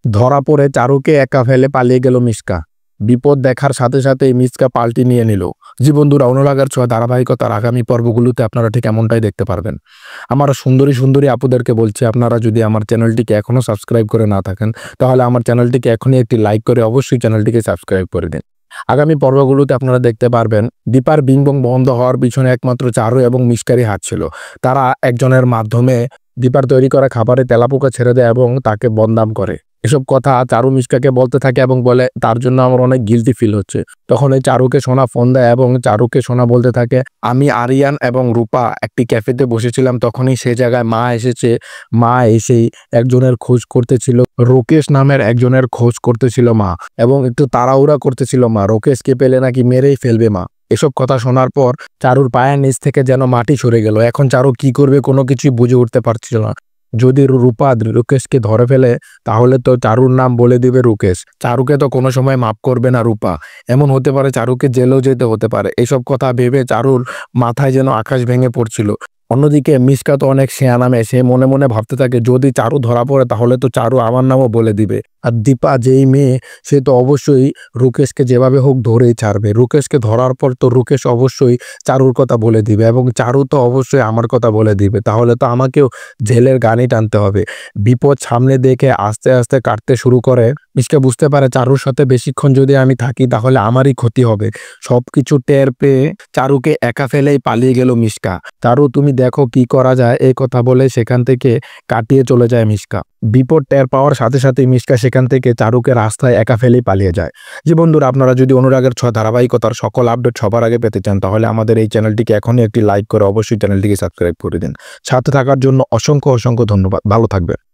ধরা পড়ে চারুকে একা ফেলে পালিয়ে গেল মিশকা। বিপদ দেখার সাথে সাথেই মিশকা পাল্টি নিয়ে নিল। জি বন্ধুরা, অনুরাগের ছোঁয়া ধারাবাহিকতার আগামী পর্বগুলোতে আপনারা ঠিক এমনটাই দেখতে পারবেন। আমার সুন্দরী সুন্দরী আপুদেরকে বলছি, আপনারা যদি আমার চ্যানেলটিকে এখনও সাবস্ক্রাইব করে না থাকেন তাহলে আমার চ্যানেলটিকে এখনই একটি লাইক করে অবশ্যই চ্যানেলটিকে সাবস্ক্রাইব করে দিন। আগামী পর্বগুলোতে আপনারা দেখতে পারবেন দীপার বিংবং বন্ধ হওয়ার পিছনে একমাত্র চারু এবং মিশকারই হাত ছিল। তারা একজনের মাধ্যমে দীপার তৈরি করা খাবারে তেলাপোকা ছেড়ে দেয় এবং তাকে বদনাম করে। এসব কথা চারু মিশকাকে বলতে থাকে এবং বলে তার জন্য আমার অনেক গিল্টি ফিল হচ্ছে। তখন এই চারুকে সোনা ফোন দেয় এবং চারুকে সোনা বলতে থাকে, আমি আরিয়ান এবং রূপা একটি ক্যাফেতে বসেছিলাম, তখনই সে জায়গায় মা এসেছে। মা এসেই একজনের খোঁজ করতেছিল, রোকেশ নামের একজনের খোঁজ করতেছিল মা, এবং একটু তাড়াহুড়া করতেছিল মা, রোকেশকে পেলে নাকি মেরেই ফেলবে মা। এসব কথা শোনার পর চারুর পায়ের নিচ থেকে যেন মাটি সরে গেল। এখন চারু কি করবে কোনো কিছুই বুঝে উঠতে পারছিল না। যদি রূপা রুকেশকে ধরে ফেলে তাহলে তো চারুর নাম বলে দিবে রুকেশ, চারুকে তো কোনো সময় মাফ করবে না রূপা। এমন হতে পারে চারুকে জেলেও যেতে হতে পারে। এসব কথা ভেবে চারুর মাথায় যেন আকাশ ভেঙে পড়ছিল। অন্যদিকে মিশকা তো অনেক শেয়ানা মেয়ে, সে মনে মনে ভাবতে থাকে যদি চারু ধরা পড়ে তাহলে তো চারু আমার নামও বলে দিবে। আর দীপা যেই মেয়ে, সে তো অবশ্যই রুকেশকে যেভাবে হোক ধরেই ছাড়বে। রুকেশকে ধরার পর তো রুকেশ অবশ্যই চারুর কথা বলে দিবে এবং চারু তো অবশ্যই আমার কথা বলে দিবে। তাহলে তো আমাকেও জেলের গানি টানতে হবে। বিপদ সামনে দেখে আস্তে আস্তে কাটতে শুরু করে। মিশকা বুঝতে পারে চারুর সাথে বেশিক্ষণ যদি আমি থাকি তাহলে আমারই ক্ষতি হবে। সবকিছু টের পেয়ে চারুকে একা ফেলেই পালিয়ে গেল মিশকা। চারু তুমি দেখো কি করা যায়, এই কথা বলে সেখান থেকে কাটিয়ে চলে যায় মিশকা। বিপদ টের পাওয়ার সাথে সাথে মিশকা সেখান থেকে চারুকে রাস্তায় একা ফেলেই পালিয়ে যায়। যে বন্ধুরা, আপনারা যদি অনুরাগের ছোঁয়া ধারাবাহিকতার সকল আপডেট সবার আগে পেতে চান তাহলে আমাদের এই চ্যানেলটিকে এখনই একটি লাইক করে অবশ্যই চ্যানেলটিকে সাবস্ক্রাইব করে দিন। সাথে থাকার জন্য অসংখ্য অসংখ্য ধন্যবাদ। ভালো থাকবেন।